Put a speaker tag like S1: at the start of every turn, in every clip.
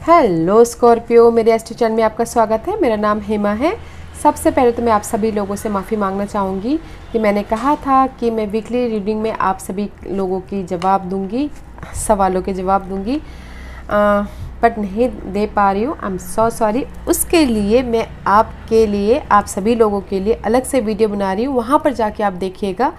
S1: Hello Scorpio, मेरे astro channel में आपका स्वागत है। मेरा नाम हेमा है। सबसे पहले तो मैं आप सभी लोगों से माफ़ी मांगना चाहूँगी कि मैंने कहा था कि मैं वीकली रीडिंग में आप सभी लोगों की जवाब दूँगी, सवालों के जवाब दूँगी, बट नहीं दे पा रही हूँ। I am so sorry. उसके लिए मैं आपके लिए, आप सभी लोगों के लिए अलग से वीडियो बना रही हूँ। वहाँ पर जाके आप देखिएगा,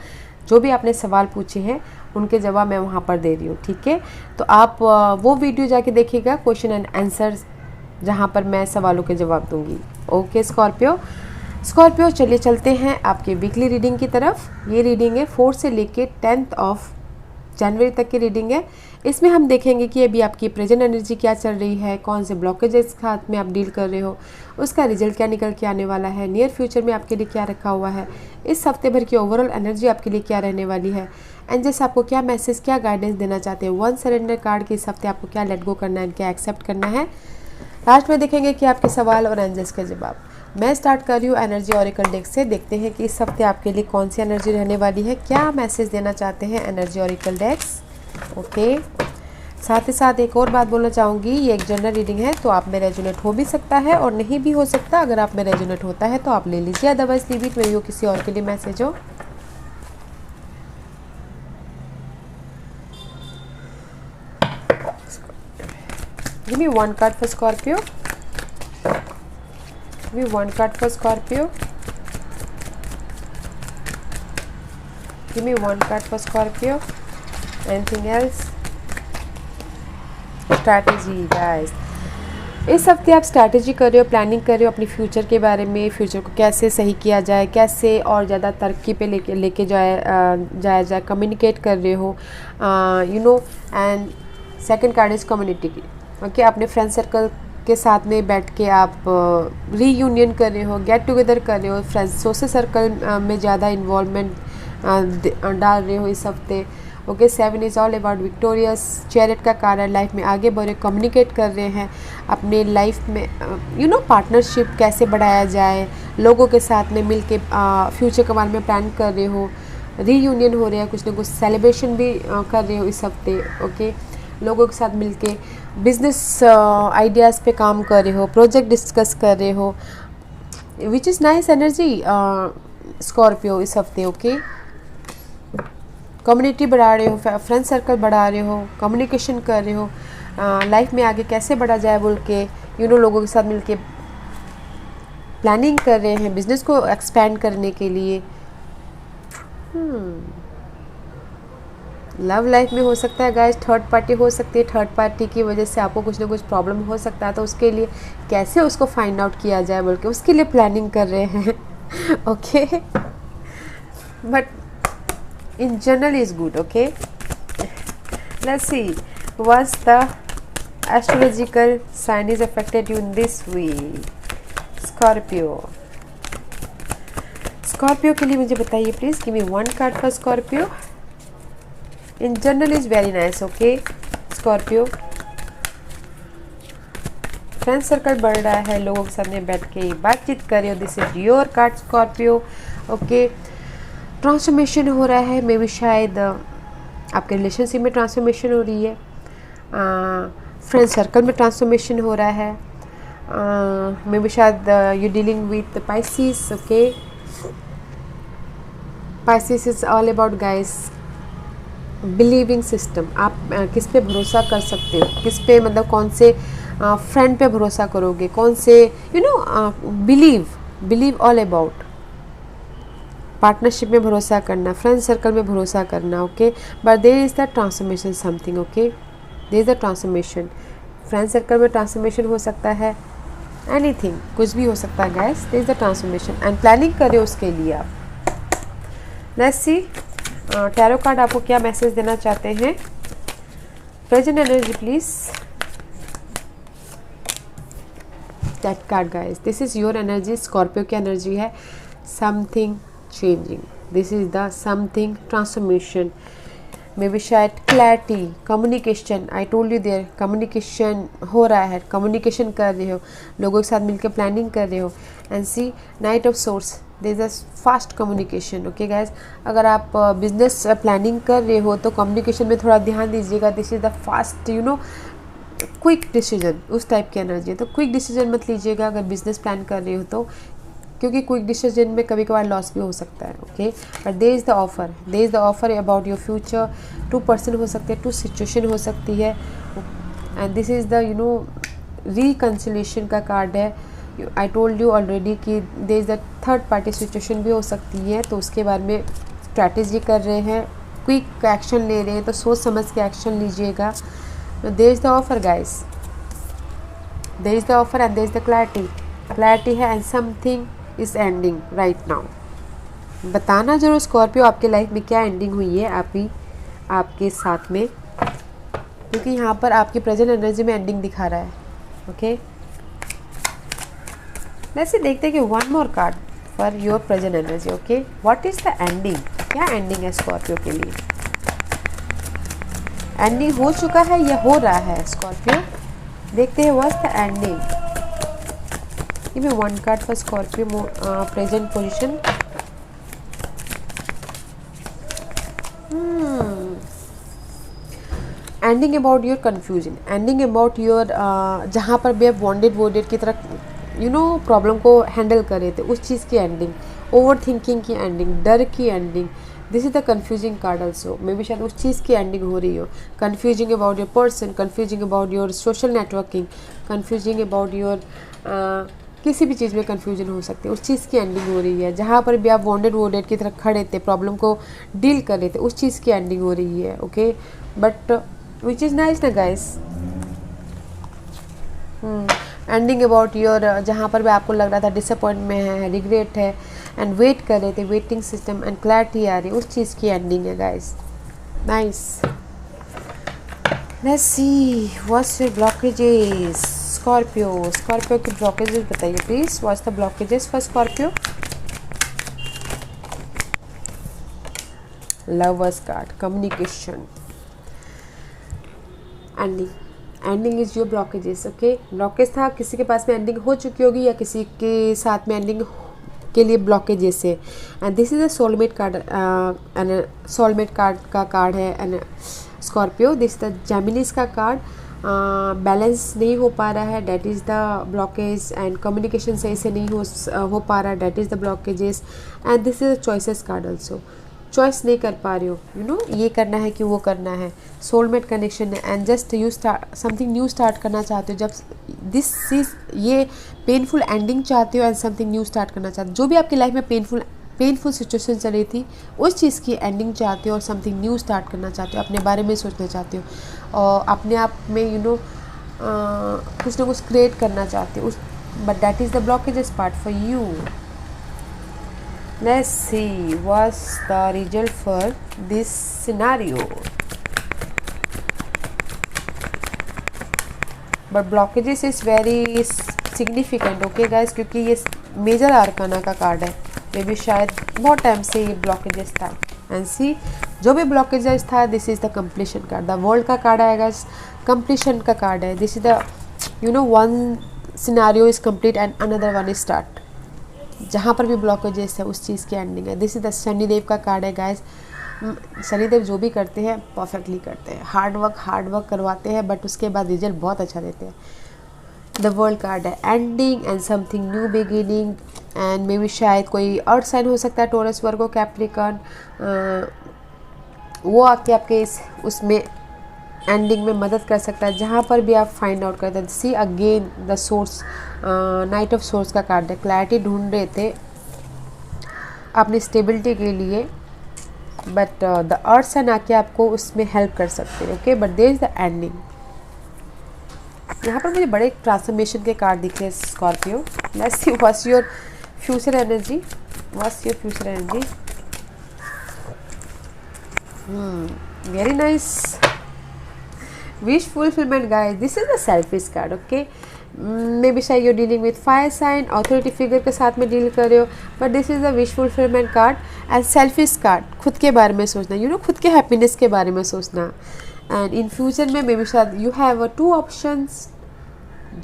S1: जो भी आपने सवाल पूछे हैं उनके जवाब मैं वहाँ पर दे रही हूँ, ठीक है। तो आप वो वीडियो जाके देखिएगा, क्वेश्चन एंड आंसर, जहाँ पर मैं सवालों के जवाब दूँगी। ओके स्कॉर्पियो, चलिए चलते हैं आपके वीकली रीडिंग की तरफ। ये रीडिंग है 4 से लेके 10 जनवरी तक की रीडिंग है। इसमें हम देखेंगे कि अभी आपकी प्रेजेंट एनर्जी क्या चल रही है, कौन से ब्लॉकेजेस के हाथ में आप डील कर रहे हो, उसका रिजल्ट क्या निकल के आने वाला है, नियर फ्यूचर में आपके लिए क्या रखा हुआ है, इस हफ्ते भर की ओवरऑल एनर्जी आपके लिए क्या रहने वाली है, एंजल्स आपको क्या मैसेज, क्या गाइडेंस देना चाहते हैं। 1 सरेंडर कार्ड की इस हफ्ते आपको क्या लेट गो करना है, क्या एक्सेप्ट करना है। लास्ट में देखेंगे कि आपके सवाल और एंजल्स के जवाब। मैं स्टार्ट कर रही हूँ एनर्जी ऑरेकल डेक से। देखते हैं कि इस हफ्ते आपके लिए कौन सी एनर्जी रहने वाली है, क्या मैसेज देना चाहते हैं एनर्जी ऑरेकल डेक्स। ओके, साथ ही साथ एक और बात बोलना चाहूँगी, ये एक जनरल रीडिंग है, तो आप में रेजोनेट हो भी सकता है और नहीं भी हो सकता। अगर आप में रेजोनेट होता है तो आप ले लीजिए, अदरवाइज लीव इट, मेरी हो किसी और के लिए मैसेज हो। Give me one card for Scorpio. Give me one card for Scorpio. Give me one card for Scorpio. Anything else? Strategy, guys. इस हफ्ते आप स्ट्रैटेजी कर रहे हो, प्लानिंग कर रहे हो अपनी फ्यूचर के बारे में, फ्यूचर को कैसे सही किया जाए, कैसे और ज़्यादा तरक्की पे लेके जाया जाए, कम्युनिकेट कर रहे हो, you know. And second card is community की। ओके, अपने फ्रेंड सर्कल के साथ में बैठ के आप रीयूनियन कर रहे हो, गेट टुगेदर कर रहे हो, फ्रेंड्स सोशल सर्कल में ज़्यादा इन्वॉल्वमेंट डाल रहे हो इस हफ्ते। Okay, 7 is all about victorious. Chariot का कार्ड है, लाइफ में आगे बढ़ रहे, कम्युनिकेट कर रहे हैं अपने लाइफ में, यू नो, पार्टनरशिप कैसे बढ़ाया जाए, लोगों के साथ में मिल के फ्यूचर के बारे में प्लान कर रहे हो, रीयूनियन हो रहे हैं, कुछ ना कुछ सेलिब्रेशन भी कर रहे हो इस हफ्ते। ओके, लोगों के साथ मिलके बिजनेस आइडियाज़ पे काम कर रहे हो, प्रोजेक्ट डिस्कस कर रहे हो, which is nice energy Scorpio इस हफ्ते। ओके, कम्युनिटी बढ़ा रहे हो, फ्रेंड सर्कल बढ़ा रहे हो, कम्युनिकेशन कर रहे हो, लाइफ में आगे कैसे बढ़ा जाए बोल के, यू नो, लोगों के साथ मिलके प्लानिंग कर रहे हैं बिजनेस को एक्सपेंड करने के लिए। लव लाइफ में हो सकता है गाइस, थर्ड पार्टी हो सकती है, थर्ड पार्टी की वजह से आपको कुछ ना कुछ प्रॉब्लम हो सकता है, तो उसके लिए कैसे उसको फाइंड आउट किया जाए बोल के उसके लिए प्लानिंग कर रहे हैं। Okay, but in general is good. Okay, let's see what's the astrological sign is affected you in this week. Scorpio के लिए मुझे बताइए please. Give me one card for Scorpio. In general is very nice. Okay Scorpio, friend circle बढ़ रहा है, लोगों के सामने बैठ के बातचीत कर रहे हो, this is your card Scorpio. Okay, transformation हो रहा है, मे भी शायद आपके रिलेशनशिप में ट्रांसफॉर्मेशन हो रही है, फ्रेंड सर्कल में ट्रांसफॉर्मेशन हो रहा है, मे भी शायद you dealing with Pisces. Okay, Pisces is all about guys believing system. आप किस पे भरोसा कर सकते हो, किस पे, मतलब कौन से फ्रेंड पे भरोसा करोगे, कौन से, you know, believe all about partnership में भरोसा करना, फ्रेंड सर्कल में भरोसा करना। Okay, but there is the transformation something. Okay, there is the transformation, friend circle में ट्रांसफॉर्मेशन हो सकता है, एनीथिंग, कुछ भी हो सकता है guys. There is the transformation and planning करें उसके लिए आप। लेट्स सी टैरो कार्ड आपको क्या मैसेज देना चाहते हैं। Present energy please. That card guys, this is your energy, Scorpio की एनर्जी है। Something changing, this is the something transformation, maybe शायद clarity, communication, I told you there, communication हो रहा है, communication कर रहे हो, लोगों के साथ मिलकर प्लानिंग कर रहे हो। and see Knight of Swords, there is a fast communication. okay guys, अगर आप बिजनेस प्लानिंग कर रहे हो तो कम्युनिकेशन में थोड़ा ध्यान दीजिएगा। This is the fast, you know, quick decision, उस टाइप की एनर्जी है। तो क्विक डिसीजन मत लीजिएगा अगर बिजनेस प्लान कर रहे हो तो, क्योंकि क्विक डिसीजन में कभी कभार लॉस भी हो सकता है। Okay, but there is the offer about your future. 2 person हो सकते हैं, 2 सिचुएशन हो सकती है, and this is the reconciliation का कार्ड है। आई टोल्ड यू ऑलरेडी कि there is the third party situation भी हो सकती है, तो उसके बारे में स्ट्रैटेजी कर रहे हैं, क्विक एक्शन ले रहे हैं, तो सोच समझ के एक्शन लीजिएगा। There is the offer guys, there is the offer and there is the clarity है, and something is ending right now. बताना जरूर स्कॉर्पियो आपके लाइफ में क्या एंडिंग हुई है आपके साथ में, क्योंकि यहाँ पर आपकी प्रेजेंट एनर्जी में एंडिंग दिखा रहा है। ओके, वैसे देखते हैं कि one more card for your present energy. Okay, what is the ending, क्या एंडिंग है स्कॉर्पियो के लिए? एंडिंग हो चुका है या हो रहा है स्कॉर्पियो? देखते हैं what's the ending. Give me one card for Scorpio present position. Ending about your confusion, ending about your जहाँ पर भी आप वॉन्डेड की तरह प्रॉब्लम को हैंडल कर रहे थे, उस चीज़ की एंडिंग, ओवर थिंकिंग की एंडिंग, डर की ending. This is the confusing card also, may be शायद उस चीज़ की एंडिंग हो रही हो। Confusing about your person, confusing about your social networking, confusing about your किसी भी चीज़ में कन्फ्यूजन हो सकती है, उस चीज़ की एंडिंग हो रही है। जहाँ पर भी आप वॉन्डेड की तरह खड़े थे, प्रॉब्लम को डील कर रहे थे, उस चीज़ की एंडिंग हो रही है। Okay, but which is nice ना गाइस। एंडिंग अबाउट योर जहाँ पर भी आपको लग रहा था डिसअपॉइंट में है, रिग्रेट है, एंड वेट कर रहे थे, वेटिंग सिस्टम एंड क्लैरिटी आ रही है, उस चीज़ की एंडिंग है guys. Nice, let's see what's your blockages Scorpio के ब्लॉकेजेस बताइए please. What's the blockages for Scorpio? Lovers card, communication, ending is your blockages. Okay, blockage था, किसी के पास में एंडिंग हो चुकी होगी या किसी के साथ में एंडिंग के लिए ब्लॉकेजेस है। And this is a soulmate card, and soulmate card का कार्ड है एंड स्कॉर्पियो। दिस द जेमिनीज का कार्ड, बैलेंस नहीं हो पा रहा है, that is the blockage, and communication सही से नहीं हो पा रहा है, that is the blockages. And this is a choices card also, choice नहीं कर पा रहे हो, ये करना है कि वो करना है। सोलमेट कनेक्शन है, and just you start something new start करना चाहते हो, जब दिस चीज़ ये पेनफुल एंडिंग चाहते हो एंड समथिंग न्यू स्टार्ट करना चाहते हो। जो भी आपकी लाइफ में पेनफुल सिचुएशन चल रही थी, उस चीज़ की एंडिंग चाहते हो और समथिंग न्यू स्टार्ट करना चाहते हो, अपने बारे में सोचना चाहते हो और अपने आप में कुछ ना कुछ क्रिएट करना चाहते हो, but that is the blockages part for you. Let's see what's the result for this scenario. But blockages is very significant, okay guys, क्योंकि ये मेजर आर्काना का कार्ड है। मे बी शायद बहुत टाइम से ये ब्लॉकेजेस था, एंड सी जो भी ब्लॉकेजेस था, this is the completion card. The world का कार्ड आएगा, कंप्लीशन का कार्ड है। This is the one scenario is complete and another one is start. जहाँ पर भी ब्लॉकेजेस है, उस चीज़ की एंडिंग है। दिस इज द शनिदेव का कार्ड है गाइस। शनिदेव जो भी करते हैं परफेक्टली करते हैं, हार्ड वर्क करवाते हैं, बट उसके बाद रिजल्ट बहुत अच्छा देते हैं। द वर्ल्ड कार्ड है, ending and something new beginning, and may be शायद कोई अर्थ साइन हो सकता है, टोरस, वर्गो, कैप्रिकॉर्न, वो आके आपके उसमें एंडिंग में मदद कर सकता है, जहाँ पर भी आप फाइंड आउट करते हैं। See again the source, knight of source का कार्ड है। क्लैरिटी ढूंढ रहे थे अपनी स्टेबिलिटी के लिए, बट द अर्थ साइन आके आपको उसमें हेल्प कर सकते हैं। Okay, but there is the ending. यहाँ पर मुझे बड़े ट्रांसफॉर्मेशन के कार्ड दिखे Scorpio. Let's see what's your future energy, very nice. Wish fulfilment guys, this is the selfish card. Okay, maybe शायद you dealing with fire sign, authority figure के साथ में डील कर रहे हो, but this is the wish fulfilment card and selfish card. खुद के बारे में सोचना, खुद के हैप्पीनेस के बारे में सोचना। एंड इन फ्यूचर में मे बी शायद यू हैव 2 ऑप्शंस,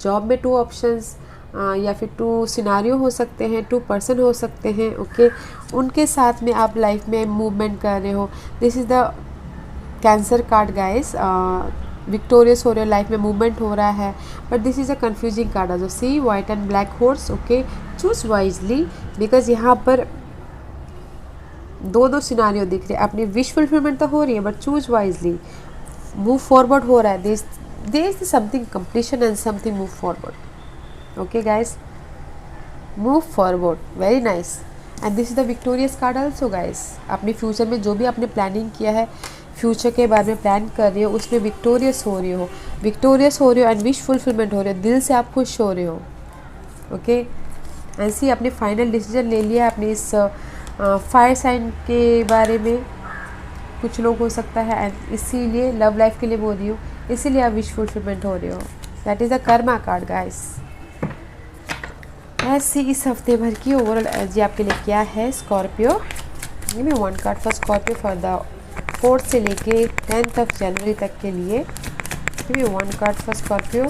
S1: जॉब में 2 ऑप्शंस, या फिर 2 सिनारियो हो सकते हैं, 2 पर्सन हो सकते हैं। ओके, उनके साथ में आप लाइफ में मूवमेंट कर रहे हो। This is the cancer card guys. Victorious हो रहे हो, लाइफ में मूवमेंट हो रहा है, but this is a confusing card also. See white and black horse, okay, choose wisely, because यहाँ पर दो सिनारियो दिख रहे हैं। अपनी विश फुलफिलमेंट तो हो रही है, but choose wisely, move forward हो रहा है, there is something completion and something move forward, okay guys, move forward, very nice. And this is the victorious card also guys. अपने फ्यूचर में जो भी आपने प्लानिंग किया है, फ्यूचर के बारे में प्लान कर रहे हो, उसमें विक्टोरियस हो रही हो, विक्टोरियस हो रहे हो एंड विश फुलफिलमेंट हो रहे हो, दिल से आप खुश हो रहे हो, ओके। ऐसे ही आपने फाइनल डिसीजन ले लिया अपने इस फायर साइन के बारे में, कुछ लोग हो सकता है, एंड इसीलिए लव लाइफ के लिए बोल रही हूँ, इसीलिए आप विश फुलफिलमेंट हो रहे हो। That is the Karma card guys. ऐसे इस हफ्ते भर की ओवरऑल एनर्जी आपके लिए क्या है Scorpio? Give me one card for Scorpio for the 4 से लेके 10th ऑफ जनवरी तक के लिए। Give me one card for Scorpio,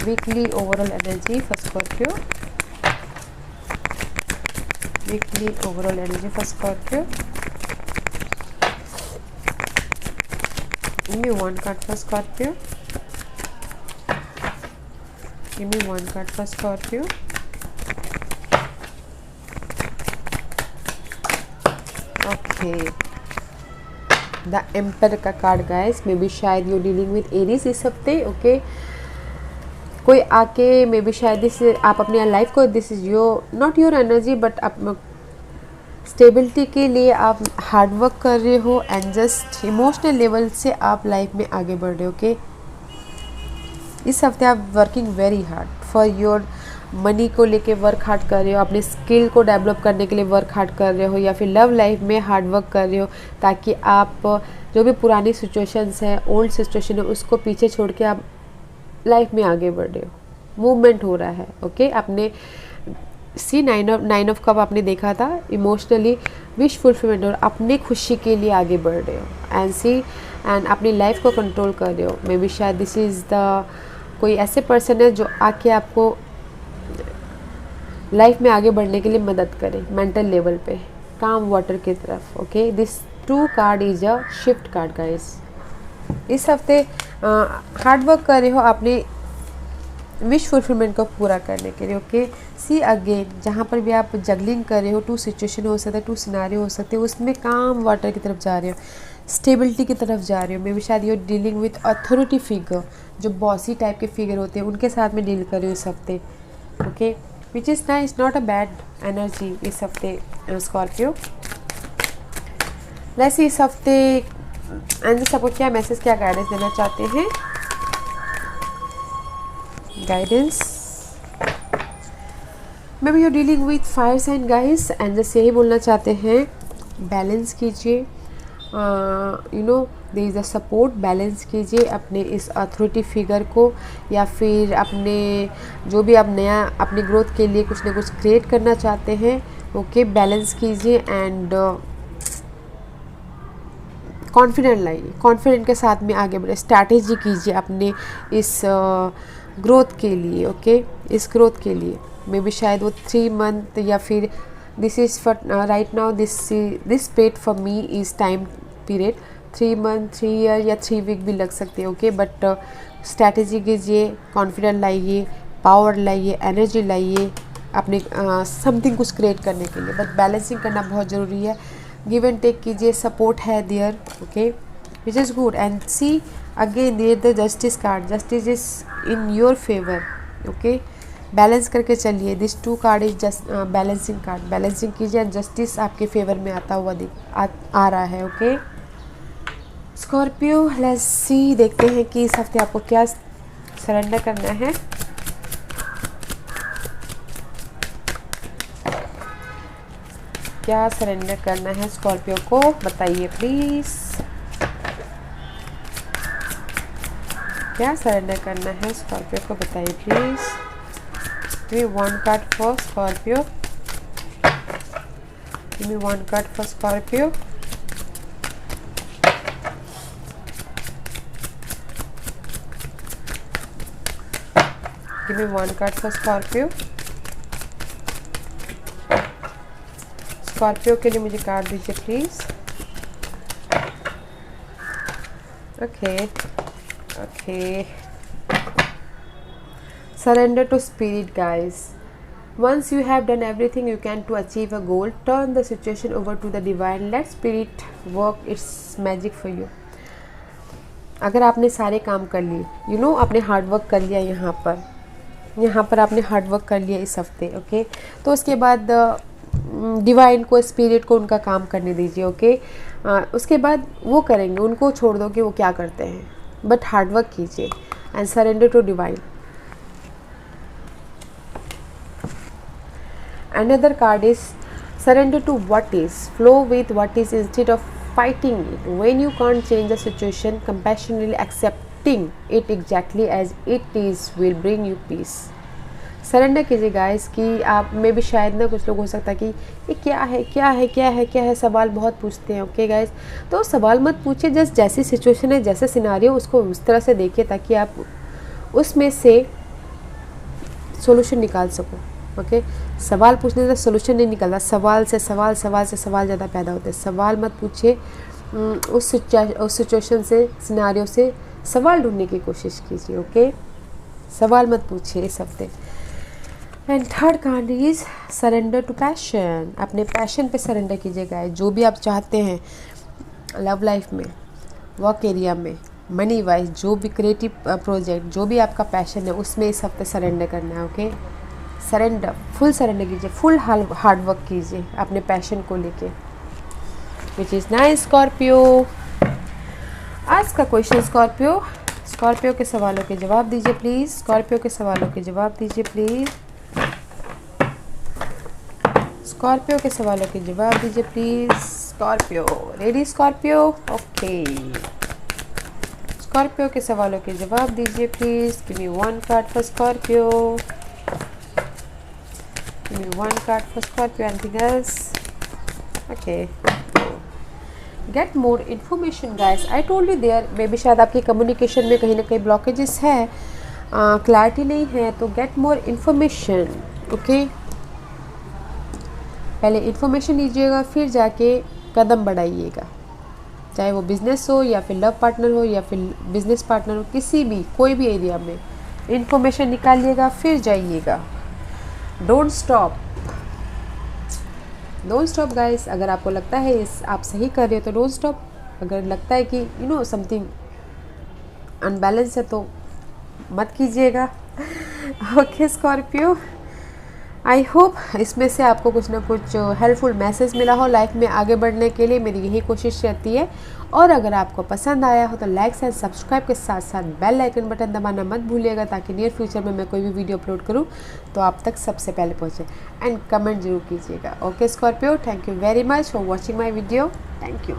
S1: weekly overall energy for Scorpio, weekly overall energy for Scorpio. Give me one card for Scorpio, give me one card for Scorpio. Okay, the emperor का card guys, may be शायद you dealing with Aries इस हफ्ते, okay. कोई आके may be शायद this आप अपनी life को, this is your not your energy, but आप स्टेबिलिटी के लिए आप हार्ड वर्क कर रहे हो एंड जस्ट इमोशनल लेवल से आप लाइफ में आगे बढ़ रहे हो, ओके। इस हफ्ते आप working very hard for your money को लेके वर्क हार्ड कर रहे हो, अपने स्किल को डेवलप करने के लिए वर्क हार्ड कर रहे हो, या फिर लव लाइफ में हार्ड वर्क कर रहे हो, ताकि आप जो भी पुरानी सिचुएशंस हैं, ओल्ड सिचुएशन है, उसको पीछे छोड़ के आप लाइफ में आगे बढ़ रहे हो, मूवमेंट हो रहा है, ओके। आपने सी नाइन ऑफ कप आपने देखा था, इमोशनली विश फुलफिलमेंट और अपने खुशी के लिए आगे बढ़ रहे हो, एंड सी एंड अपनी लाइफ को कंट्रोल कर रहे हो। मे बी शायद दिस इज़ द कोई ऐसे पर्सन है जो आके आपको लाइफ में आगे बढ़ने के लिए मदद करे मेंटल लेवल पे, काम वाटर की तरफ, okay. This 2 card is a shift card guys. इस हफ्ते हार्ड वर्क कर रहे हो अपने विश फुलफिलमेंट को पूरा करने के लिए, ओके। सी अगेन, जहाँ पर भी आप जगलिंग कर रहे हो, 2 सिचुएशन हो सकता है, 2 सिनारियो हो सकते हैं, उसमें काम वाटर की तरफ जा रहे हो, स्टेबिलिटी की तरफ जा रहे हो। मे बी शायद you dealing with authority figure, जो बॉसी टाइप के फिगर होते हैं, उनके साथ में डील कर रहे हो इस हफ्ते, okay, which is nice, not a bad energy इस हफ्ते स्कॉर्पियो। वैसे इस हफ्ते एंजल सबको क्या मैसेज, क्या गाइडेंस देना चाहते हैं? Guidance, may be you dealing with fire sign guys, angels यही बोलना चाहते हैं, बैलेंस कीजिए, you know there is a support, balance कीजिए अपने इस अथॉरिटी फिगर को, या फिर अपने जो भी आप नया अपनी ग्रोथ के लिए कुछ ना कुछ क्रिएट करना चाहते हैं, ओके, बैलेंस कीजिए एंड कॉन्फिडेंट लाइए, कॉन्फिडेंट के साथ में आगे बढ़े, स्ट्रैटेजी कीजिए अपने इस ग्रोथ के लिए, ओके, इस ग्रोथ के लिए। मे बी शायद वो 3 मंथ या फिर this is for right now, this paid for me is time period 3 month, 3 year या 3 वीक भी लग सकते हैं, ओके। बट स्ट्रैटेजी कीजिए, कॉन्फिडेंट लाइए, पावर लाइए, एनर्जी लाइए अपने समथिंग कुछ क्रिएट करने के लिए, बट बैलेंसिंग करना बहुत ज़रूरी है। गिव एंड टेक कीजिए, सपोर्ट है there, okay, which is good. And see again there the justice card, justice is in your favour, okay. Balance करके चलिए, this 2 card is just balancing card, balancing कीजिए and justice आपके favour में आता हुआ आ रहा है, ओके। स्कॉर्पियो, लेट्स सी, देखते हैं कि इस हफ्ते आपको क्या सरेंडर करना है। क्या सरेंडर करना है स्कॉर्पियो को, बताइए प्लीज़, क्या सरेंडर करना है स्कॉर्पियो को, बताइए please. Give me 1 card for Scorpio. Give me 1 card for Scorpio. Give me 1 card for Scorpio. Scorpio के लिए मुझे कार्ड दीजिए please. Okay. Okay. Surrender to spirit, guys. Once you have done everything you can to achieve a goal, turn the situation over to the divine. Let spirit work its magic for you. अगर आपने सारे काम कर लिए, आपने hard work कर लिया यहाँ पर आपने हार्ड वर्क कर लिया इस हफ्ते, ओके, तो उसके बाद डिवाइन को, स्पिरिट को उनका काम करने दीजिए, ओके। उसके बाद वो करेंगे, उनको छोड़ दो कि वो क्या करते हैं, बट हार्ड वर्क कीजिए and surrender to divine. Another card is surrender to what is. Flow with what is instead of fighting it. When you can't change the situation, compassionately accepting it exactly as it is will bring you peace. Surrender कीजिए guys कि आप में भी शायद ना कुछ लोग हो सकता है कि ये क्या है क्या है क्या है क्या है, सवाल बहुत पूछते हैं, ओके गाइस। तो सवाल मत पूछिए, जस्ट जैसी सिचुएशन है, जैसे सिनारियो, उसको उस तरह से देखिए ताकि आप उसमें से सॉल्यूशन निकाल सको, ओके। सवाल पूछने से सोल्यूशन नहीं निकलता, सवाल से सवाल ज़्यादा पैदा होते हैं। सवाल मत पूछिए, उस सिचुएशन से, सिनारियो से सवाल ढूंढने की कोशिश कीजिए, ओके। सवाल मत पूछिए इस हफ्ते। And third card is surrender to passion. अपने पैशन पे सरेंडर कीजिएगा। जो भी आप चाहते हैं लव लाइफ में, वर्क एरिया में, मनी वाइज, जो भी क्रिएटिव प्रोजेक्ट, जो भी आपका पैशन है, उसमें इस हफ्ते सरेंडर करना है, ओके। सरेंडर, फुल सरेंडर कीजिए, फुल हार्ड वर्क कीजिए अपने पैशन को लेके, विच इज़ नाइस। स्कॉर्पियो, आज का क्वेश्चन स्कॉर्पियो के सवालों के जवाब दीजिए प्लीज़। स्कॉर्पियो के सवालों के जवाब दीजिए प्लीज़। स्कॉर्पियो के सवालों के जवाब दीजिए please. Scorpio, ready Scorpio, okay. Scorpio के सवालों के जवाब दीजिए please. Give me one card for Scorpio. Give me one card for Scorpio. Anything else? Okay. Get more information, guys. I told you there. maybe शायद आपकी communication में कहीं ना कहीं ब्लॉकेजेस है, क्लैरिटी नहीं है, तो गेट मोर इन्फॉर्मेशन, ओके। पहले इन्फॉर्मेशन लीजिएगा, फिर जाके कदम बढ़ाइएगा, चाहे वो बिजनेस हो या फिर लव पार्टनर हो या फिर बिजनेस पार्टनर हो, किसी भी कोई भी एरिया में इन्फॉर्मेशन निकालिएगा, फिर जाइएगा। Don't stop guys. अगर आपको लगता है आप सही कर रहे हो तो डोंट स्टॉप। अगर लगता है कि समथिंग अनबैलेंस है तो मत कीजिएगा, ओके स्कॉर्पियो। आई होप इसमें से आपको कुछ ना कुछ हेल्पफुल मैसेज मिला हो लाइफ में आगे बढ़ने के लिए। मेरी यही कोशिश रहती है। और अगर आपको पसंद आया हो तो लाइक एंड सब्सक्राइब के साथ साथ बेल आइकन बटन दबाना मत भूलिएगा, ताकि नियर फ्यूचर में मैं कोई भी वीडियो अपलोड करूं तो आप तक सबसे पहले पहुंचे। एंड कमेंट जरूर कीजिएगा, okay Scorpio. Thank you very much for watching my video. Thank you.